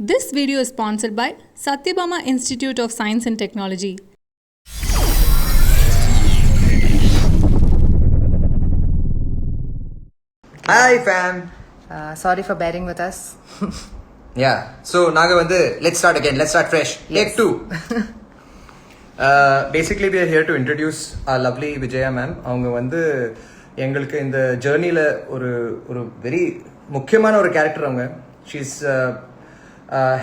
This video is sponsored by Satyabama Institute of Science and Technology. Hi fam. Sorry for bearing with us. Yeah. So let's start again. Let's start fresh. Yes. Take 2. Basically we are here to introduce our lovely Vijaya ma'am. அவங்க வந்து எங்களுக்கு இந்த ஜர்னில ஒரு very முக்கியமான ஒரு character அவங்க. She's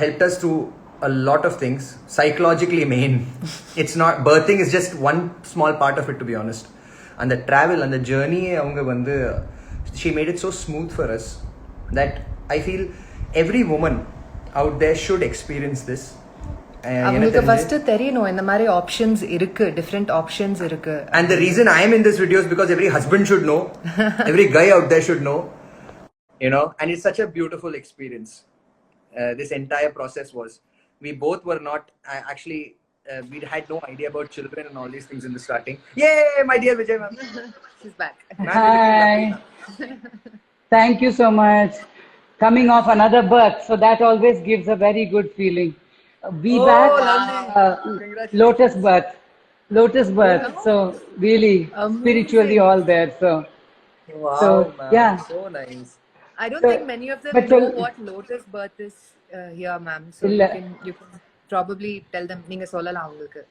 helped us through a lot of things. Psychologically main. It's not birthing is just one small part of it, to be honest. And the travel and the journey அவங்க வந்து she made it so smooth for us that I feel every woman out there should experience this. அவங்களுக்கு first தெரியணும் இந்த மாதிரி options இருக்கு, different options இருக்கு. And the reason I am in this video is because every husband should know, every guy out there should know, you know, and it's such a beautiful experience. This entire process was, we both were not actually we had no idea about children and all these things in the starting. Yay, my dear Vijay ma'am. She's back. Hi. Thank you so much. Coming off another birth, so that always gives a very good feeling. Be back. Lotus birth. So really spiritually all there. Wow, So, ma'am. yeah. So nice. I don't think many of them know what lotus birth is here, ma'am. So you can probably tell them. நீங்க சொல்லலாம் அவங்களுக்கு.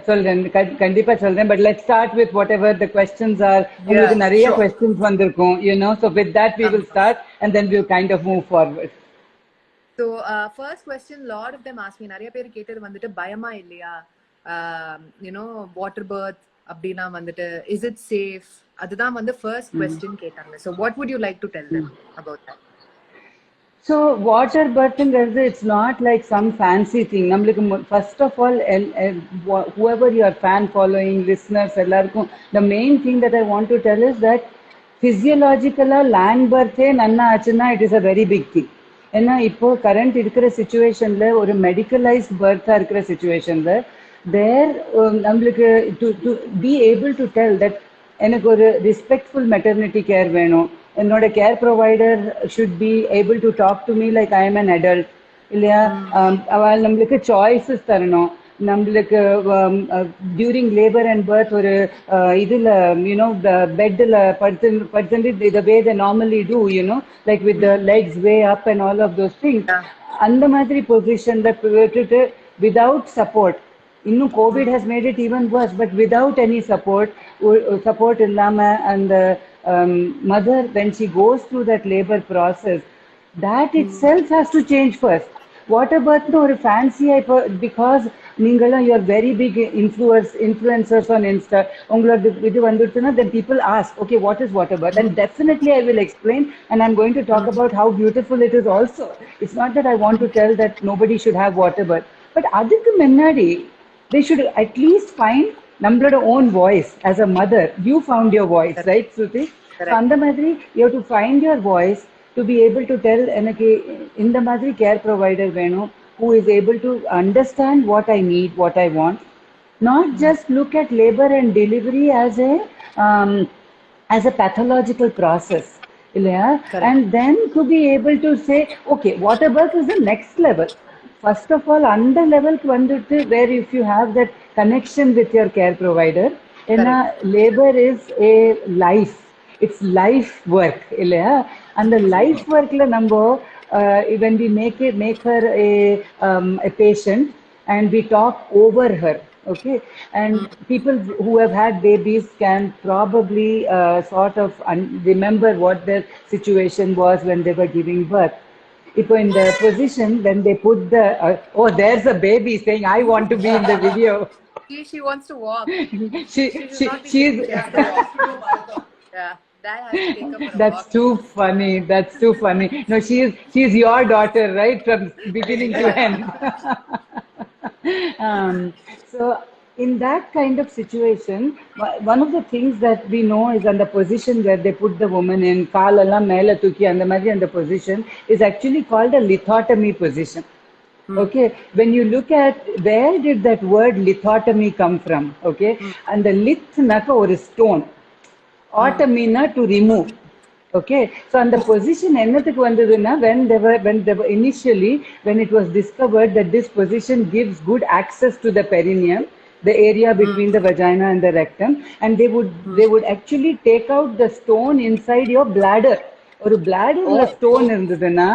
சொல்றேன் கண்டிப்பா சொல்றேன், but let's start with whatever the questions are. உங்களுக்கு நிறைய questions வந்திருக்கும், you know, so with that we will start and then we'll kind of move forward. So first question, lot of them ask me, நிறைய பேர் கேட்டது வந்துட்டு பயமா இல்லையா, you know, water birth அப்படினா வந்துட்டு is it safe, அதுதான் வந்து first question கேட்டாங்க. So what would you like to tell them about that? So water birthing, it's not like some fancy thing. First of all, whoever you are fan following, listeners, the main thing that I want to tell is that physiologically land birth nanna achuna, it is a very big thing. ஏன்னா இப்போ current இருக்கிற சிச்சுவேஷன்ல ஒரு மெடிக்கலைஸ்ட் பர்த்தா இருக்கிற சிச்சுவேஷன்ல there நம்மளுக்கு to be able to tell that எனக்கு ஒரு respectful maternity care வேணும், என்னோட care provider should be able to talk to me like I am an adult இல்லையா, அவள் நம்மளுக்கு சாய்ஸஸ் தரணும். நம்மளுக்கு டியூரிங் லேபர் அண்ட் பர்த் ஒரு இதில் யூனோ பெட்டில் படுத்துட்டு the way they normally do, you know, like with the legs way up and all of those things, அந்த மாதிரி பொசிஷனில் விட்டுட்டு without support, இன்னும் COVID has made it even worse, but without any support இல்லாமல் அந்த mother, when she goes through that labor process, that itself has to change first. Water birth ஒரு ஃபேன்சியா இப்போ because நீங்களும் you are very big influencers on Insta, உங்களோட இது வந்துடுச்சுன்னா then people ask, okay, what is water birth? And definitely I will explain and I'm going to talk about how beautiful it is also. It's not that I want to tell that nobody should have water birth, but அதுக்கு முன்னாடி they should at least find நம்மளோட own voice as a mother. You found your voice, right, Shruti? So அந்த மாதிரி you have to find your voice to be able to tell எனக்கு இந்த மாதிரி care provider வேணும் who is able to understand what I need, what I want, not just look at labor and delivery as a pathological process, and then to be able to say, okay, water birth is the next level. First of all, under level vanduttu, where if you have that connection with your care provider, labor is a life, it's life work illaya, and the life work la nambo when we make her a patient and we talk over her, okay, and people who have had babies can probably sort of remember what their situation was when they were giving birth. Ipo in the position when they put the oh, there's a baby saying I want to be in the video. She wants to walk. she's yeah. Dad has to take up her That's walk. That's too funny. No, she's your daughter, right, from beginning to end. So in that kind of situation, one of the things that we know is on the position where they put the woman in, kaalala mela thuki and the position is actually called a lithotomy position. Okay, when you look at where did that word lithotomy come from, okay, and the lith naka or stone, automina to remove, Okay, so and the position என்னத்துக்கு வந்ததுன்னா when they were initially when it was discovered that this position gives good access to the perineum, the area between the vagina and the rectum, and they would actually take out the stone inside your bladder. ஒரு bladderல stone இருந்ததுன்னா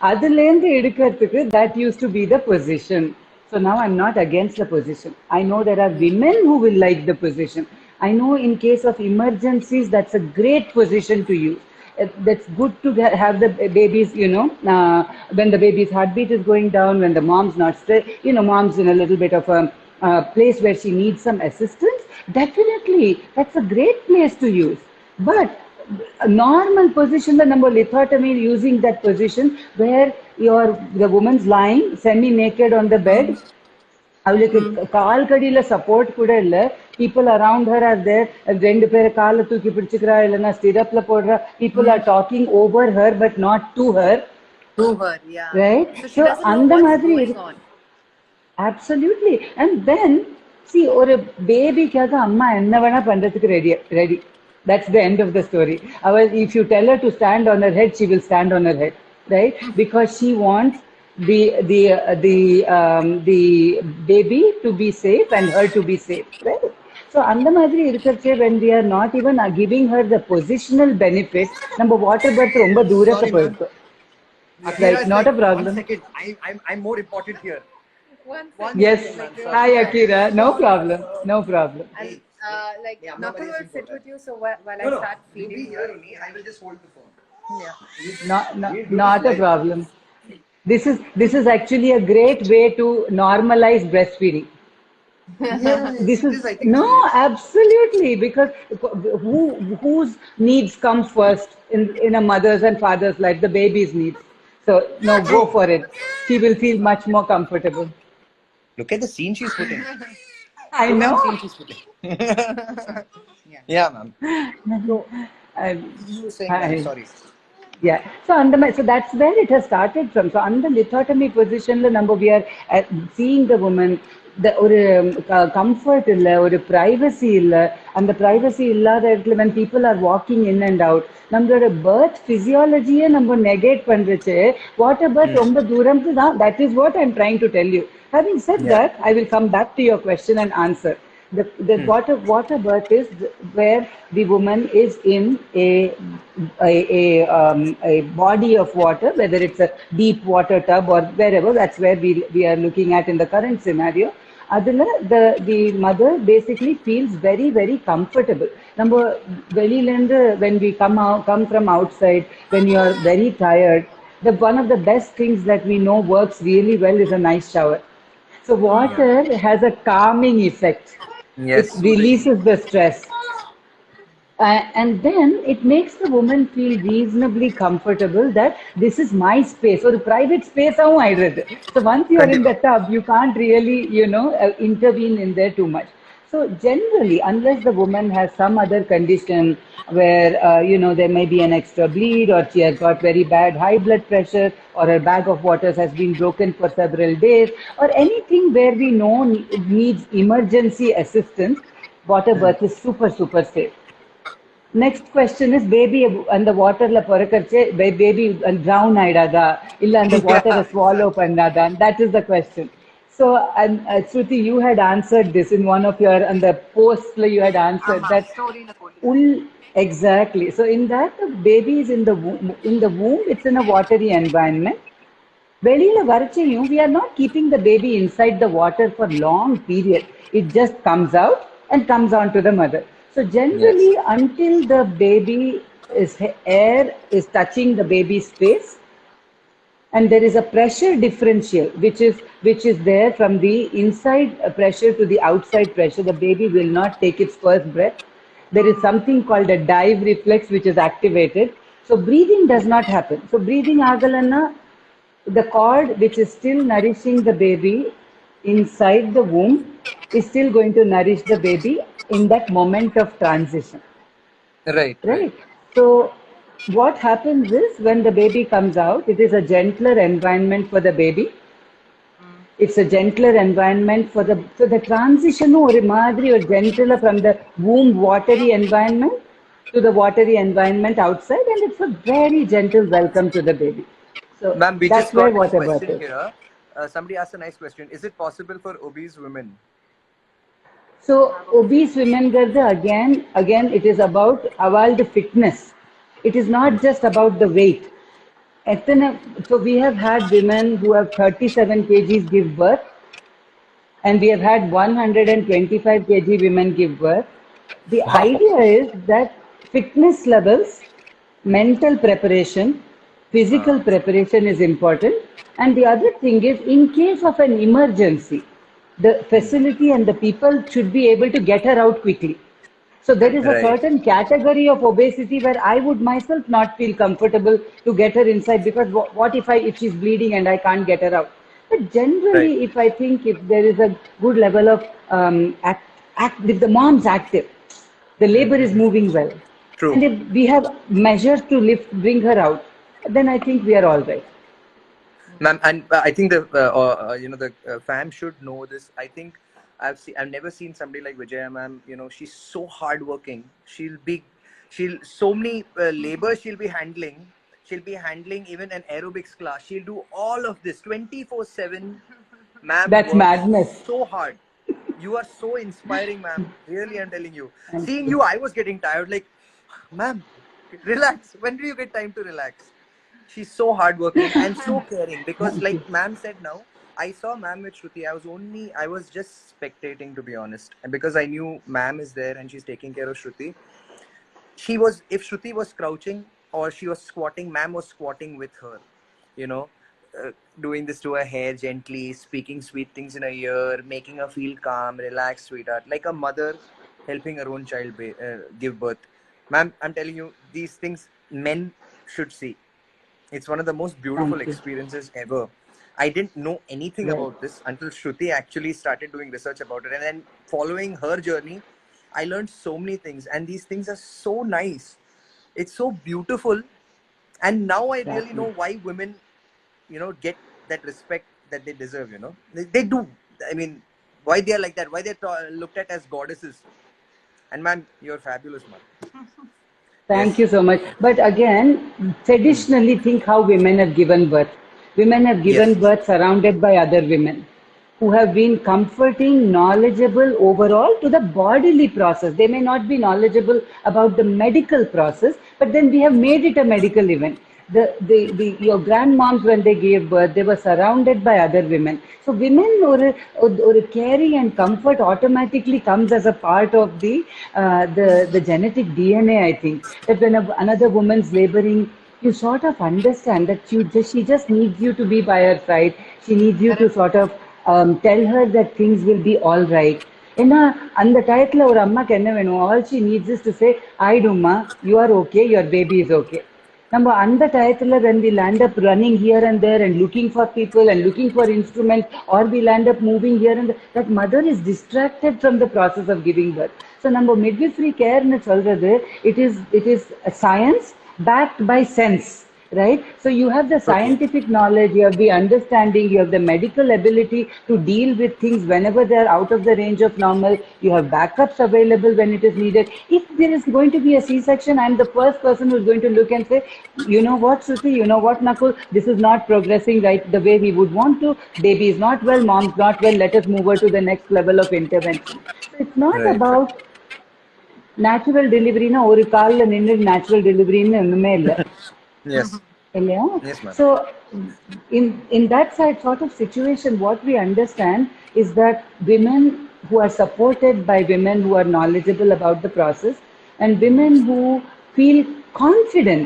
அதுலேருந்து எடுக்கிறதுக்கு that used to be the position. So now I'm not against the position. I know there are women who will like the position. I know in case of emergencies, that's a great position to use. That's good to have the babies, when the baby's heartbeat is going down, when the mom's not stressed, mom's in a little bit of a place where she needs some assistance. Definitely, that's a great place to use. But a normal position, the number lithotomy using that position where the woman's lying semi-naked on the bed. அவளுக்கு கால் கடியில support கூட இல்ல, people around her are there, ரெண்டு பேரை காலை தூக்கி பிடிச்சுக்கிறா இல்லைன்னா ஸ்டிரப்ல போடுறா, people are talking over her but not to her, yeah, right? so she doesn't know அந்த what's மாதிரி going on. absolutely. And then see, ஒரு பேபிக்காக அம்மா என்ன வேணா பண்றதுக்கு ready. That's the end of the story. If you tell her to stand on her head, she will stand on her head, right? Because she wants the baby to be safe and her to be safe, right? So அந்த மாதிரி இருக்கச்சே when we are not even giving her the positional benefit, நம்ம water birth ரொம்ப தூரத்தை போயிருக்கு. Akira, Right, not a problem. 1 second. I'm more important here. Yes. Hi Akira, no problem. No problem. And like Yeah, Nakul will sit with you, so while I No, start you feeding be you. here only. I will just hold the phone. Yeah. Not a problem. This is actually a great way to normalize breastfeeding. This is I think no, absolutely, because whose needs come first in a mother's and father's life? The baby's needs. So no, go for it. She will feel much more comfortable. Look at the scene she's putting. I know. Scene she's putting. Yeah, ma'am. You were saying, Hi. ma'am, sorry. Yeah. So that's where it has started from. So on the lithotomy position, we are seeing the woman, ஒரு comfort இல்ல, ஒரு privacy இல்ல, அந்த privacy இல்லாத இடத்துல when people are walking in and out, நம்மளோட birth physiology-யே நம்ம negate பண்றச்சு, water birth ரொம்ப தூரம்க்கு தான். That is what I'm trying to tell you. Having said that, I will come back to your question and answer. The water birth is where the woman is in a body of water, whether it's a deep water tub or wherever. That's where we are looking at in the current scenario. Adula, the mother basically feels very, very comfortable. Number when we come from outside, when you are very tired, one of the best things that we know works really well is a nice shower. So water has a calming effect. Yes. It releases the stress. And then it makes the woman feel reasonably comfortable that this is my space, or private space. So once you are in the tub, you can't really, intervene in there too much. So generally, unless the woman has some other condition where, there may be an extra bleed, or she has got very bad high blood pressure, or her bag of waters has been broken for several days, or anything where we know needs emergency assistance, water birth is super, super safe. Next question is, baby and the water la porakkarche baby drown aidada illa and the water swallow pannada. That is the question. So Shruti, you had answered this in one of your, and the post you had answered that exactly. So in that, the baby is in the womb, it's in a watery environment. வெளியில வரச்சையும் we are not keeping the baby inside the water for long period. It just comes out and comes on to the mother. So generally, until the baby air is touching the baby's face, and there is a pressure differential which is there from the inside pressure to the outside pressure, the baby will not take its first breath. There is something called a dive reflex which is activated. So breathing does not happen. So breathing agalanna, the cord which is still nourishing the baby inside the womb is still going to nourish the baby in that moment of transition. Right. So what happens is, when the baby comes out, it is a gentler environment for the baby. It's a gentler environment for so the transition or madri or gentle from the womb watery environment to the watery environment outside, and it's a very gentle welcome to the baby. So Ma'am, we that's just where got a water birth question is. here. Somebody asked a nice question. Is it possible for obese women? So obese women again it is about aval the fitness. It is not just about the weight. So we have had women who have 37 kgs give birth, and we have had 125 kg women give birth. The Wow. idea is that fitness levels, mental preparation, physical preparation is important. And the other thing is, in case of an emergency, the facility and the people should be able to get her out quickly. So there is a Right. certain category of obesity where I would myself not feel comfortable to get her inside, because what if she's bleeding and I can't get her out? But Right. generally, if there is a good level of if the mom's active, the labor is moving well, True. and if we have measures to bring her out, then I think we are all right. Ma'am, and I think the fam should know this. I think I've never seen somebody like Vijaya, ma'am. She's so hardworking. She'll so many labor she'll be handling. She'll be handling even an aerobics class. She'll do all of this 24/7. Ma'am That's works madness. so hard. You are so inspiring, ma'am. Really, I'm telling you. Thank Seeing you. you, I was getting tired. Like, ma'am, relax. When do you get time to relax? She's so hardworking and so caring, because Thank you. like ma'am said now, I saw ma'am with Shruti. I was just spectating, to be honest. And because I knew ma'am is there and she's taking care of Shruti, if Shruti was crouching or she was squatting, ma'am was squatting with her, you know, doing this to her hair gently, speaking sweet things in her ear, making her feel calm, relaxed, sweetheart, like a mother helping her own child give birth. Ma'am, I'm telling you, these things men should see. It's one of the most beautiful Thank you. experiences ever. I didn't know anything Right. about this until Shruti actually started doing research about it. And then following her journey, I learned so many things. And these things are so nice. It's so beautiful. And now I really Exactly. know why women, get that respect that they deserve, They do. I mean, why they're like that, why they're looked at as goddesses. And ma'am, you're fabulous, ma'am. Thank Yes. you so much. But again, traditionally, think how women have given birth. Women have given Yes. birth surrounded by other women who have been comforting, knowledgeable overall to the bodily process. They may not be knowledgeable about the medical process, but then we have made it a medical event. Your grandmoms, when they gave birth, they were surrounded by other women. So women or caring and comfort automatically comes as a part of the genetic DNA. I think that when another woman's laboring, you sort of understand that she just needs you to be by her side. She needs you to sort of tell her that things will be all right. ஏன்னா அந்த டயத்துல ஒரு அம்மாக்கு என்ன வேணும்? All she needs is to say, ஆயிடும்மா, you are okay, your baby is okay. நம்ம அந்த டயத்துல when we land up running here and there and looking for people and looking for instruments, or we land up moving here and there, that mother is distracted from the process of giving birth. So நம்ம midwifery care னு சொல்றது, it is a science backed by sense. Right? So you have the Totally. scientific knowledge, you have the understanding, you have the medical ability to deal with things whenever they're out of the range of normal. You have backups available when it is needed. If there is going to be a C-section, I'm the first person who's going to look and say, you know what, Shruti, you know what, Nakul, this is not progressing right the way we would want to. Baby is not well, mom's not well, let us move her to the next level of intervention. So it's not Right. about natural delivery. ஒரு காலில் நின்று natural delivery ன்னு ஒண்ணுமே இல்லை. Yes. இல்லையா? Yes, ma'am. So in that sort of situation, what we understand is that women who are supported by women who are knowledgeable about the process, and women who feel confident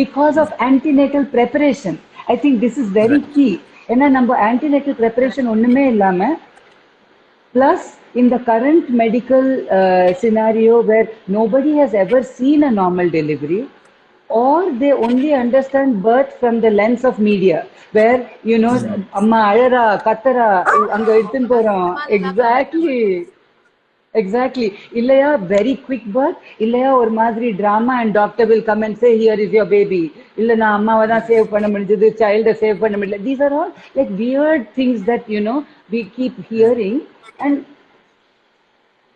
because of antenatal preparation. I think this is very Right. key. ஏன்னா நம்ம antenatal preparation ஒண்ணுமே இல்லாம, plus in the current medical scenario where nobody has ever seen a normal delivery, or they only understand birth from the lens of media, where amma alara kattara anga eduthu porom. Exactly illaya very quick birth, illaya or madri drama, and doctor will come and say, here is your baby, illa na amma vada save panna mudijudhu, child save panna mudilla. These are all like weird things that we keep hearing. And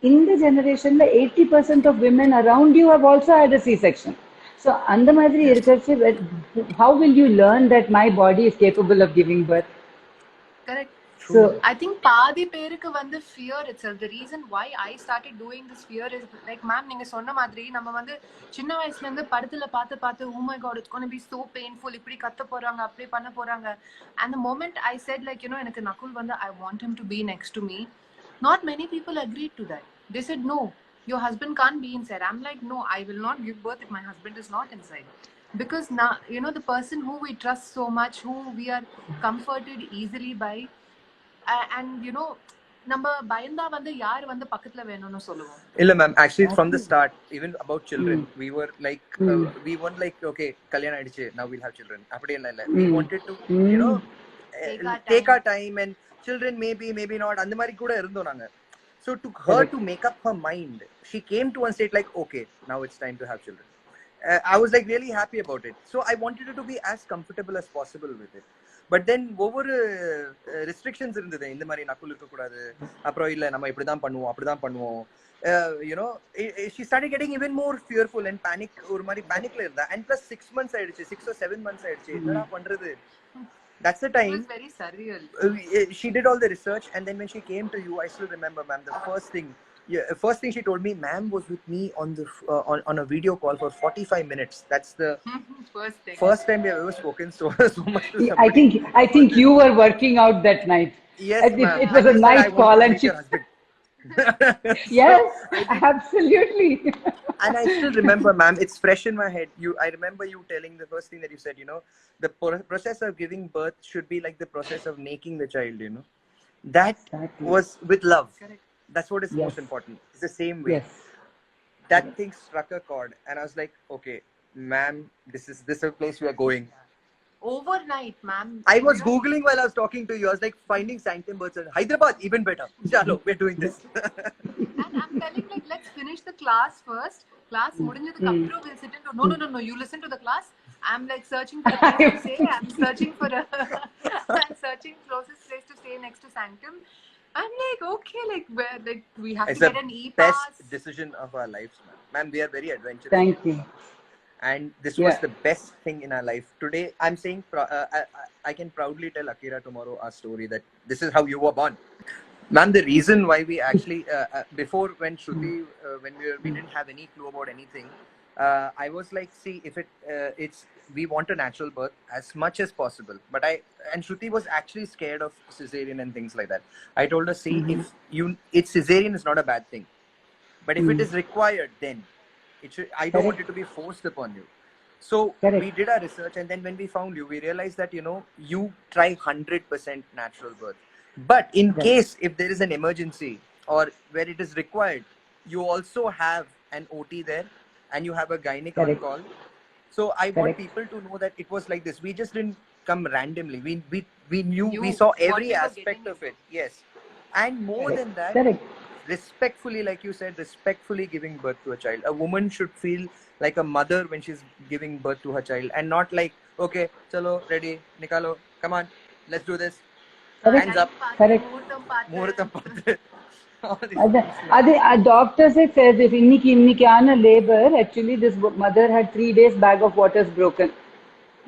in the generation, 80% of women around you have also had a C-section. So, அந்த மாதிரி இருக்கச்சு, how will you learn that my body is capable of giving birth? Correct. So, I think பாதி பேருக்கு வந்து fear itself. The reason why I started doing this fear is like, ma'am, நீங்க சொன்ன மாதிரி நம்ம வந்து சின்ன வயசுல இருந்து படத்துல பார்த்து oh my god, it's going to be so painful, இப்படி கத்த போறாங்க, அப்படி பண்ண போறாங்க. And the moment I said like, எனக்கு நகுல் வந்து I want him to be next to me, not many people agreed to that. They said, no, your husband can't be inside. I'm like, no, I will not give birth if my husband is not inside. Because now, the person who we trust so much, who we are comforted easily by, and நம்ம பயந்தா வந்து யார் வந்து பக்கத்துல வேணும்னு சொல்லுவோம். இல்ல ma'am, actually from the start, even about children, we were like we weren't like, okay, kalyanam aidichu, now we'll have children, அப்படி இல்ல. We wanted to take our time, and children maybe not, அந்த மாதிரி கூட இருந்தோம் நாங்க. So to her to make up her mind, she came to one state like, okay, now it's time to have children. I was like really happy about it. So I wanted her to be as comfortable as possible with it. But then ஒவ்வொரு restrictions இருந்தது. இந்த மாதிரி நக்குல் இருக்க கூடாது, அப்புறம் இல்ல நம்ம இப்படிதான் பண்ணுவோம் அப்படிதான் பண்ணுவோம். she started getting even more fearful and panic, ஒரு மாதிரி பேனிக்ல இருந்தா. And plus 6 months ஆயிடுச்சு, 6 or 7 months ஆயிடுச்சு. என்னடா பண்றது? That's the time. It was very surreal. She did all the research, and then when she came to you, I still remember, ma'am, the first thing she told me, ma'am was with me on the on a video call for 45 minutes. That's the first time we have ever spoken so much to somebody. I think you were working out that night. Yes, ma'am. It was a nice call, and she. Yes, absolutely. And I still remember, ma'am, it's fresh in my head. I remember you telling the first thing that you said, the process of giving birth should be like the process of making the child, That was with love. Correct. That's what is most important. It's the same way. Yes. That thing struck a chord, and I was like, okay, ma'am, this is a place we are going. Overnight, ma'am. I was Googling while I was talking to you. I was like, finding sanctum births in Hyderabad, even better. Chalo, we're doing this. And I'm telling like, let's finish the class first. Class முடிஞ்சதுக்கு அப்புறம் we'll sit into, no, you listen to the class. I'm like searching for a place to stay. I'm searching closest place to stay next to Sanctum. I'm like, okay, like where, like we have to get an e-pass. It's the best decision of our lives, ma'am. Ma'am, we are very adventurous. Thank you. And this was the best thing in our life. Today, I'm saying I can proudly tell Akira tomorrow our story that this is how you were born. Ma'am, the reason why we actually, before when Shruti, when we didn't have any clue about anything, I was like, see, if we want a natural birth as much as possible. But and Shruti was actually scared of cesarean and things like that. I told her, see, it's cesarean is not a bad thing. But if it is required, then I don't want it to be forced upon you. So we did our research, and then when we found you, we realized that, you try 100% natural birth. But in case if there is an emergency or where it is required, you also have an OT there, and you have a gynec on call. So I want people to know that it was like this. We just didn't come randomly. We knew, we saw every aspect of it. Yes. And more than that, respectfully, like you said, respectfully giving birth to a child. A woman should feel like a mother when she's giving birth to her child, and not like, okay, chalo, ready, nikalo, come on, let's do this. Hands up. Correct. Muhurtam paathu. அது doctors says if இன்னைக்கான labor, actually this mother had 3 days bag of waters broken.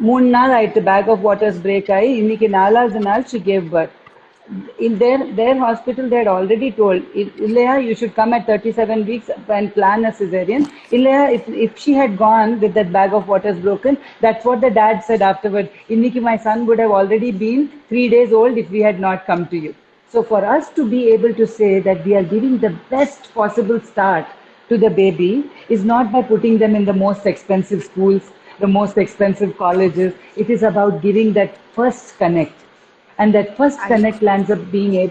3 நாள் ஆயிட்டு bag of waters break ஆகி, இன்னைக்கு 4வது நாள் she gave birth. In their hospital they had already told, இல்லையா, you should come at 37 weeks and plan a cesarean. இல்லையா, if she had gone with that bag of waters broken, that's what the dad said afterward. இன்னைக்கு my son would have already been 3 days old if we had not come to you. So for us to be able to say that we are giving the best possible start to the baby is not by putting them in the most expensive schools, the most expensive colleges. It is about giving that first connect. And that first connect lands up being a...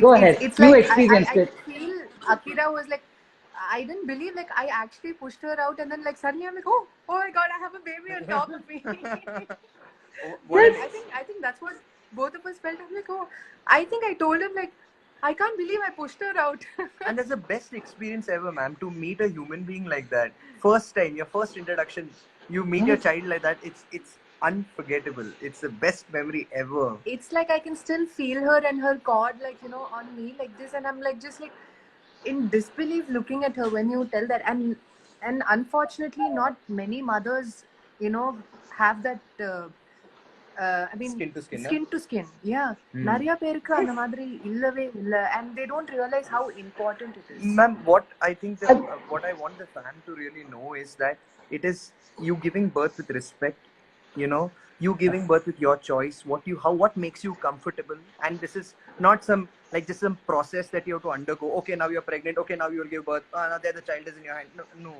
Go ahead. It's you like, experienced it. I feel Akira was like, I didn't believe, like I actually pushed her out, and then like suddenly I'm like, oh my god, I have a baby on top of me. I think that's what both of us felt. I'm like, oh, I think I told him like, I can't believe I pushed her out. And that's the best experience ever, ma'am, to meet a human being like that. First time, your first introduction, you meet your child like that. It's unforgettable. It's the best memory ever. It's like I can still feel her and her cord, like, you know, on me like this, and I'm like just like in disbelief looking at her when you tell that. And unfortunately, not many mothers, you know, have that. I mean, Skin to skin, no? skin to skin. Yeah, நிறைய பேருக்கு அந்த மாதிரி இல்லவே இல்ல, and they don't realize how important it is. Ma'am, what I think that what I want the fan to really know is that it is you giving birth with respect, you know, you giving birth with your choice, what makes you comfortable, and this is not some like just some process that you have to undergo. Okay, now you're pregnant. Okay, now you will give birth. Now there the child is in your hand. No.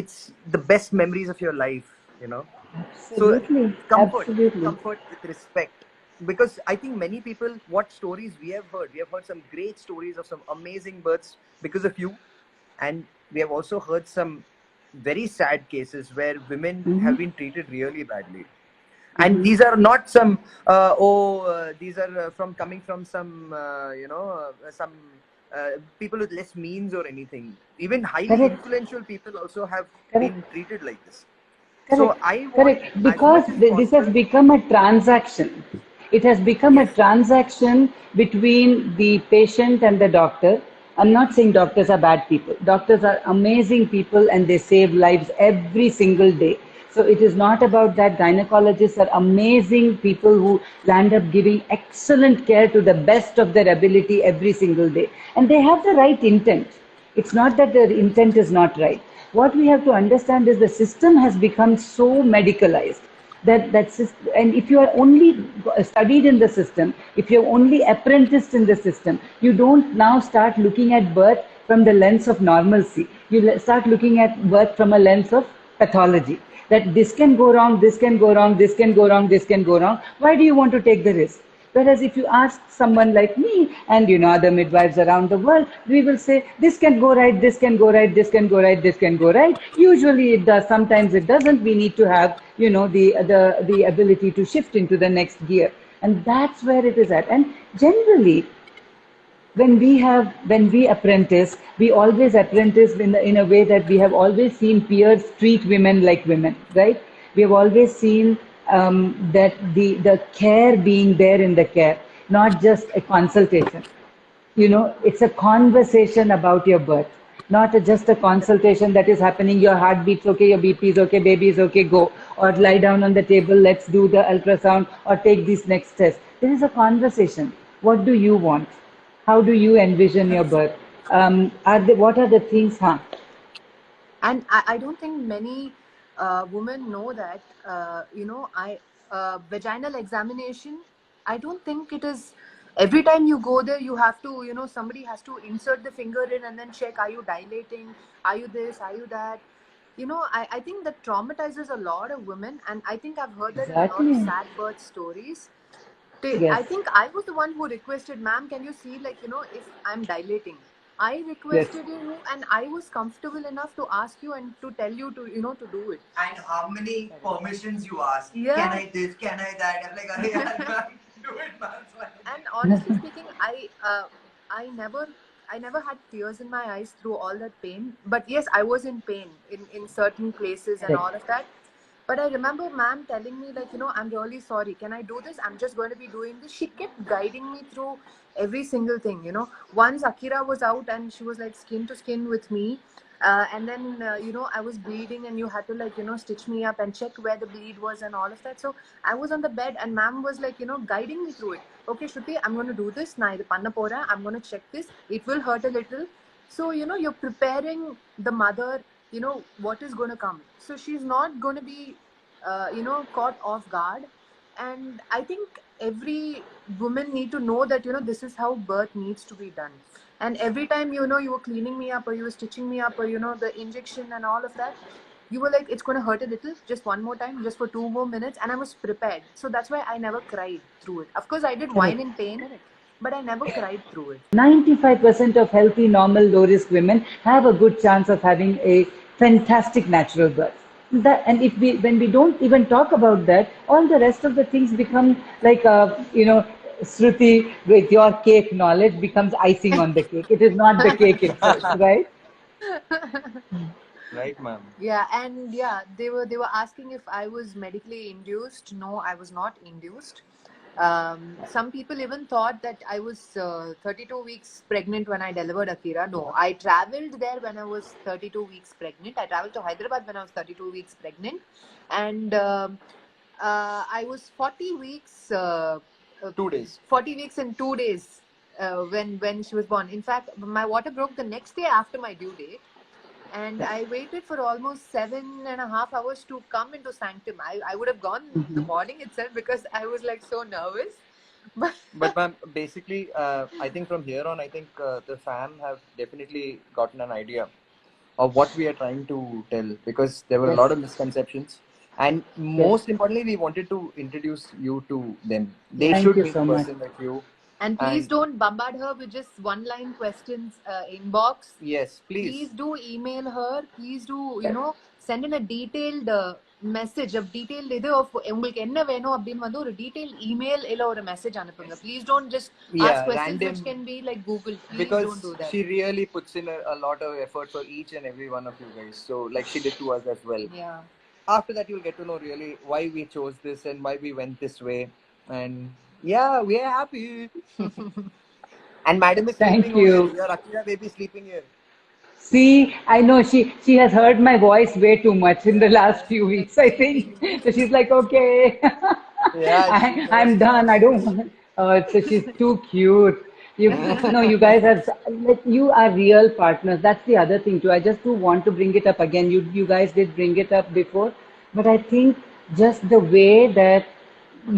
It's the best memories of your life, you know. Absolutely. So Absolutely. comfort with respect. Because I think many people, what stories we have heard some great stories of some amazing births because of you, and we have also heard some very sad cases where women have been treated really badly. And these are not some these are from coming from some some people with less means or anything. Even highly Correct. influential people also have Correct. been treated like this. Correct. So I want, Correct. Because as much as this has possible, become a transaction. It has become a Yes. transaction between the patient and the doctor. I'm not saying doctors are bad people. Doctors are amazing people and they save lives every single day. So it is not about that. Gynecologists are amazing people who land up giving excellent care to the best of their ability every single day. And they have the right intent. It's not that their intent is not right. What we have to understand is the system has become so medicalized and if you are only studied in the system, if you're only apprenticed in the system, you don't now start looking at birth from the lens of normalcy. You start looking at birth from a lens of pathology. That this can go wrong, this can go wrong, this can go wrong, this can go wrong. Why do you want to take the risk? Whereas if you ask someone like me and other midwives around the world, we will say this can go right, this can go right, this can go right, this can go right. Usually it does, sometimes it doesn't. We need to have the ability to shift into the next gear, and that's where it is at. And generally, when we apprentice, we always apprentice in a way that we have always seen peers treat women like women, right? We have always seen that the care being there in the care, not just a consultation. It's a conversation about your birth, not just a consultation that is happening. Your heart beats okay, your BP is okay, baby is okay, go. Or lie down on the table, let's do the ultrasound, or take this next test. There is a conversation. What do you want? How do you envision your birth? What are the things? And I don't think many women know that, vaginal examination, I don't think it is every time you go there, you have to, somebody has to insert the finger in and then check, are you dilating? Are you this? Are you that? I think that traumatizes a lot of women. And I think I've heard that in a lot Exactly. of sad birth stories. Yes. I think I was the one who requested, ma'am, can you see, like, if I'm dilating? I requested you, and I was comfortable enough to ask you and to tell you to, to do it. And how many permissions you ask? Yeah. Can I this? Can I that? I'm like, "Arey yaar, ma'am, do it, ma'am." And honestly speaking, I never had tears in my eyes through all that pain. But yes, I was in pain in certain places and all of that. But I remember ma'am telling me, like, I'm really sorry. Can I do this? I'm just going to be doing this. She kept guiding me through every single thing, Once Akira was out and she was like skin to skin with me. And then, I was bleeding and you had to, like, stitch me up and check where the bleed was and all of that. So I was on the bed and ma'am was like, guiding me through it. Okay, Shruti, I'm going to do this. Na idu panna pora. I'm going to check this. It will hurt a little. So, you're preparing the mother, what is going to come. So she's not going to be, caught off guard. And I think every woman need to know that, this is how birth needs to be done. And every time, you were cleaning me up or you were stitching me up or, the injection and all of that, you were like, it's going to hurt a little, just one more time, just for 2 more minutes. And I was prepared. So that's why I never cried through it. Of course, I did whine in pain, but I never cried through it. 95% of healthy, normal, low-risk women have a good chance of having a fantastic natural birth. And when we don't even talk about that, all the rest of the things become like, Shruti, with your cake knowledge, becomes icing on the cake. It is not the cake itself, right? Right, ma'am. Yeah, and yeah, they were asking if I was medically induced. No, I was not induced. Some people even thought that I was 32 weeks pregnant when I delivered Akira. No, I traveled there when I was 32 weeks pregnant. I traveled to Hyderabad when I was 32 weeks pregnant, and I was 40 weeks. 2 days. 40 weeks and 2 days when she was born. In fact, my water broke the next day after my due date, and I waited for almost 7.5 hours to come into Sanctum. I would have gone the morning itself because I was like so nervous. But ma'am, basically, I think from here on, I think the fam have definitely gotten an idea of what we are trying to tell, because there were a lot of misconceptions, and most importantly, we wanted to introduce you to them. They Thank should you meet so a much. person like you. And please And don't bombard her with just one-line questions inbox. yes, Please please. do email her. Please do, send in a detailed message of detailed இது of உங்களுக்கு என்ன வேணும் அப்படின்னு வந்து ஒரு detailed email இல்ல ஒரு message அனுப்புங்க. Please don't just ask questions random, which can be like Google. Please because don't do that. she really puts in a lot of effort for each and every one of you guys. So like she did to us as well. Yeah. After that, you'll get to know really why we chose this and why we went this way. And yeah, we are happy. And madam is Thank sleeping over you. here. Your Akira baby is sleeping here. See, I know she has heard my voice way too much in the last few weeks, I think. So she's like, okay, Yeah, she I'm knows. done. I don't want. So she's too cute. You no, you guys are like you are real partners. That's the other thing too. I just do want to bring it up again. You guys did bring it up before, but I think just the way that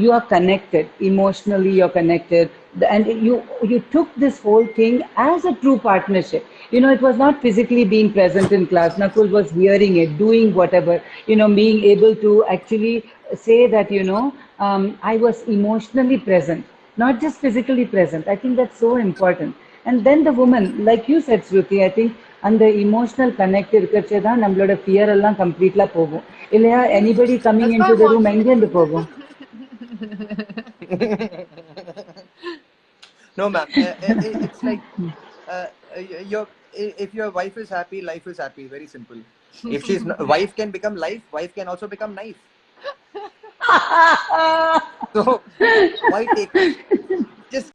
you are connected emotionally, you're connected, and you took this whole thing as a true partnership. It was not physically being present in class. Nakul was hearing it, doing whatever, being able to actually say that, I was emotionally present, not just physically present. I think that's so important. And then the woman, like you said, Shruti, I think அந்த emotional connect இருக்கிறச்சே தான் நம்மளோட fear எல்லாம் கம்ப்ளீட்லா போகும் இல்லையா? anybody coming That's into why the I'm room watching எங்கேருந்து போகும்? No, ma'am. It's like if your wife is happy, life is happy. Very simple. If she's wife can become life, wife can also become knife. So why take just